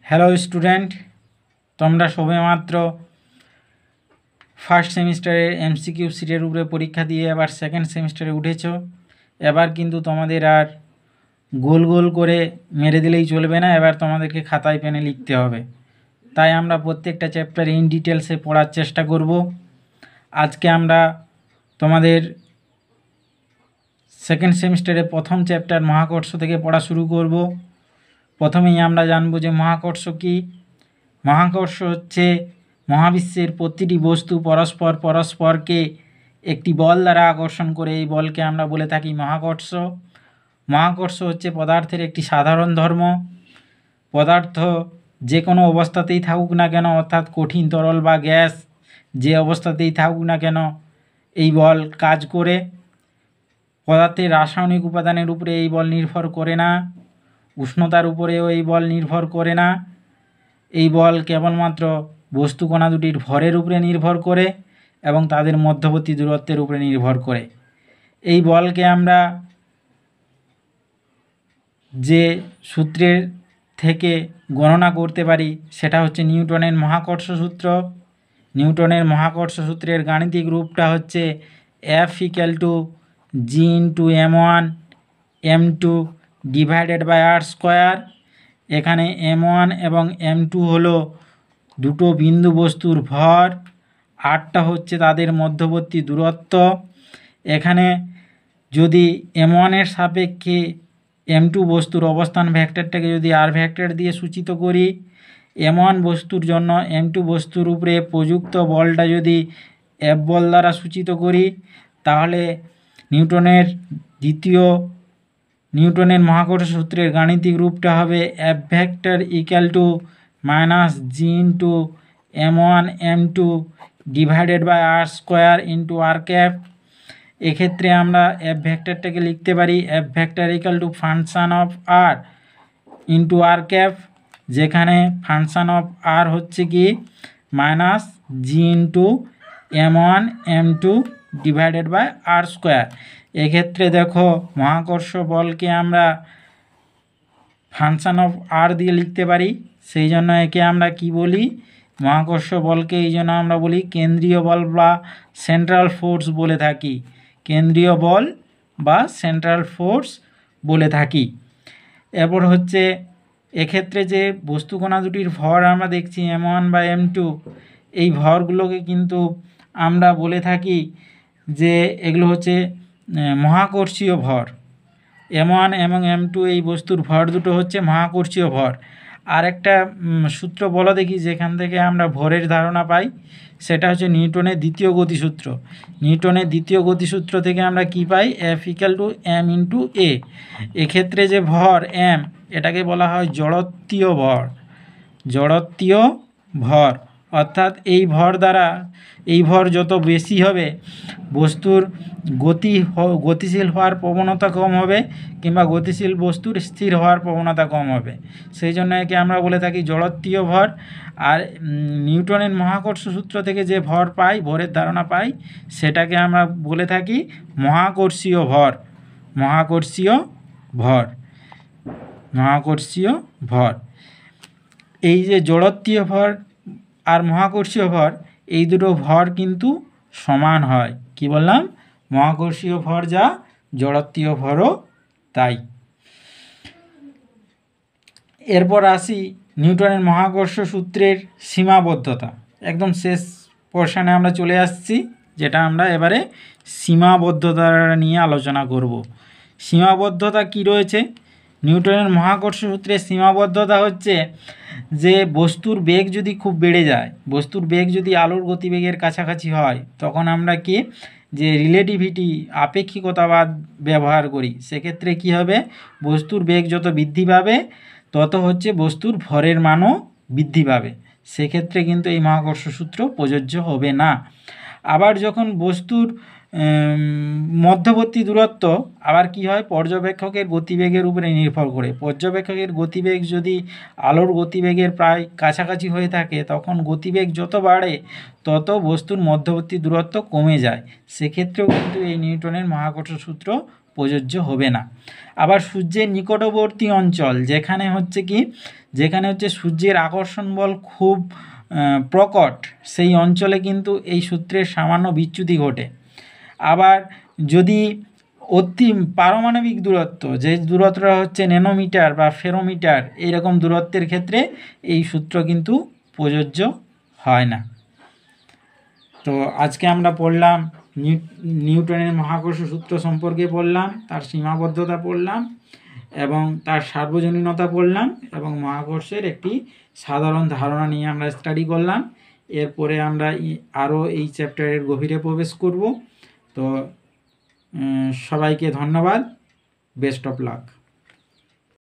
Hello student, তোমরা সবেমাত্র first সেমিস্টারের এমসিকিউ সিটের উপরে পরীক্ষা দিয়ে এবার সেকেন্ড সেমিস্টারে উঠেছো। এবার কিন্তু তোমাদের আর গোল গোল করে মেরে দিলেই চলবে না, এবার তোমাদেরকে খাতায় পেনে লিখতে হবে। তাই আমরা প্রত্যেকটা চ্যাপ্টার ইন ডিটেলসে পড়ার চেষ্টা করব। আজকে আমরা তোমাদের সেকেন্ড সেমিস্টারে প্রথম চ্যাপ্টার মহাকর্ষ থেকে পড়া শুরু করব। প্রথমেই আমরা জানব যে মহাকর্ষ কী। মহাকর্ষ হচ্ছে মহাবিশ্বের প্রতিটি বস্তু পরস্পরকে একটি বল দ্বারা আকর্ষণ করে, এই বলকে আমরা বলে থাকি মহাকর্ষ। মহাকর্ষ হচ্ছে পদার্থের একটি সাধারণ ধর্ম। পদার্থ যে কোনো অবস্থাতেই থাকুক না কেন, অর্থাৎ কঠিন, তরল বা গ্যাস, যে অবস্থাতেই থাকুক না কেন এই বল কাজ করে। পদার্থের রাসায়নিক উপাদানের উপরে এই বল নির্ভর করে না, উষ্ণতার উপরেও এই বল নির্ভর করে না। এই বল কেবলমাত্র বস্তু কণা দুটির ভরের উপরে নির্ভর করে এবং তাদের মধ্যবর্তী দূরত্বের উপরে নির্ভর করে। এই বলকে আমরা যে সূত্রের থেকে গণনা করতে পারি সেটা হচ্ছে নিউটনের মহাকর্ষ সূত্র। নিউটনের মহাকর্ষ সূত্রের গাণিতিক রূপটা হচ্ছে F=g*(m1)(m2) ডিভাইডেড বাই r²। এখানে m1 এবং m2 হলো দুটো বিন্দু বস্তুর ভর, rটা হচ্ছে তাদের মধ্যবর্তী দূরত্ব। এখানে যদি m1 এর সাপেক্ষে m2 বস্তুর অবস্থান ভেক্টরটাকে যদি r ভেক্টর দিয়ে সূচিত করি, m1 বস্তুর জন্য m2 বস্তুর উপরে প্রযুক্ত বলটা যদি F বল দ্বারা সূচিত করি, তাহলে নিউটনের মহাকর্ষ সূত্রের গাণিতিক রূপটা হবে F=g*(m1)(m2) ডিভাইডেড বাই r²r²। এক্ষেত্রে আমরা F ভেক্টরটাকে লিখতে পারি F*(r)r², যেখানে ফাংশান অফ r হচ্ছে কি -g*(m1)(m2) ডিভাইডেড বাই r²। এক্ষেত্রে দেখো মহাকর্ষ বলকে আমরা ফাংশান অফ r দিয়ে লিখতে পারি, সেই জন্য একে আমরা কি বলি, মহাকর্ষ বলকে এই জন্য আমরা বলি কেন্দ্রীয় বল বা সেন্ট্রাল ফোর্স বলে থাকি। কেন্দ্রীয় বল বা সেন্ট্রাল ফোর্স বলে থাকি। এরপর হচ্ছে এক্ষেত্রে যে বস্তুকণা দুটির ভর আমরা দেখছি m1 বা m2, এই ভরগুলোকে কিন্তু আমরা বলে থাকি যে এগুলো হচ্ছে মহাকর্ষীয় ভর। m1 এবং m2 এই বস্তুর ভর দুটো হচ্ছে মহাকর্ষীয় ভর। আর একটা সূত্র বলো দেখি যেখান থেকে আমরা ভরের ধারণা পাই, সেটা হচ্ছে নিউটনের দ্বিতীয় গতিসূত্র। নিউটনের দ্বিতীয় গতিসূত্র থেকে আমরা কি পাই, F=m*(a)। এক্ষেত্রে যে ভর m, এটাকে বলা হয় জড়ত্বীয় ভর। জড়ত্বীয় ভর অর্থাৎ এই ভর যত বেশি হবে বস্তুর গতিশীল হওয়ার প্রবণতা কম হবে, কিংবা গতিশীল বস্তুর স্থির হওয়ার প্রবণতা কম হবে। সেই জন্য একে আমরা বলে থাকি জড়ত্বীয় ভর। আর নিউটনের মহাকর্ষ সূত্র থেকে যে ভর পাই, ভরের ধারণা পাই, সেটাকে আমরা বলে থাকি মহাকর্ষীয় ভর। মহাকর্ষীয় ভর, মহাকর্ষীয় ভর। এই যে জড়ত্বীয় ভর আর মহাকর্ষীয় ভর, এই দুটো ভর কিন্তু সমান হয়। কি বললাম, মহাকর্ষীয় ভর যা, জড়ত্বীয় ভরও তাই। এরপর আসি নিউটনের মহাকর্ষ সূত্রের সীমাবদ্ধতা। একদম শেষ পোর্শনে আমরা চলে আসছি, যেটা আমরা এবারে সীমাবদ্ধতা নিয়ে আলোচনা করব। সীমাবদ্ধতা কি রয়েছে নিউটনের মহাকর্ষ সূত্রের? সীমাবদ্ধতা হচ্ছে যে বস্তুর বেগ যদি খুব বেড়ে যায়, বস্তুর বেগ যদি আলোর গতিবেগের কাছাকাছি হয়, তখন আমরা কি যে রিলেটিভিটি আপেক্ষিকতাবাদ ব্যবহার করি। সেক্ষেত্রে কি হবে, বস্তুর বেগ যত বৃদ্ধি পাবে তত হচ্ছে বস্তুর ভরের মানও বৃদ্ধি পাবে। সেক্ষেত্রে কিন্তু এই মহাকর্ষ সূত্র প্রযোজ্য হবে না। আবার যখন বস্তুর মধ্যবর্তী দূরত্ব আবার কি হয়, পর্যবেক্ষকের গতিবেগের উপরে নির্ভর করে। পর্যবেক্ষকের গতিবেগ যদি আলোর গতিবেগের প্রায় কাছাকাছি হয়ে থাকে, তখন গতিবেগ যত বাড়ে তত বস্তুর মধ্যবর্তী দূরত্ব কমে যায়। সেক্ষেত্রেও কিন্তু এই নিউটনের মহাকর্ষ সূত্র প্রযোজ্য হবে না। আবার সূর্যের নিকটবর্তী অঞ্চল যেখানে হচ্ছে সূর্যের আকর্ষণ বল খুব প্রকট, সেই অঞ্চলে কিন্তু এই সূত্রের সামান্য বিচ্যুতি ঘটে। আবার যদি অতি পারমাণবিক দূরত্ব, যে দূরত্বটা হচ্ছে ন্যানোমিটার বা ফেরোমিটার, এইরকম দূরত্বের ক্ষেত্রে এই সূত্র কিন্তু প্রযোজ্য হয় না। তো আজকে আমরা পড়লাম নিউটনের মহাকর্ষ সূত্র সম্পর্কে পড়লাম, তার সীমাবদ্ধতা পড়লাম এবং তার সার্বজনীনতা পড়লাম এবং মহাকর্ষের একটি সাধারণ ধারণা নিয়ে আমরা স্টাডি করলাম। এরপরে আমরা আরও এই চ্যাপ্টারের গভীরে প্রবেশ করব। তো সবাইকে ধন্যবাদ, বেস্ট অফ লাক।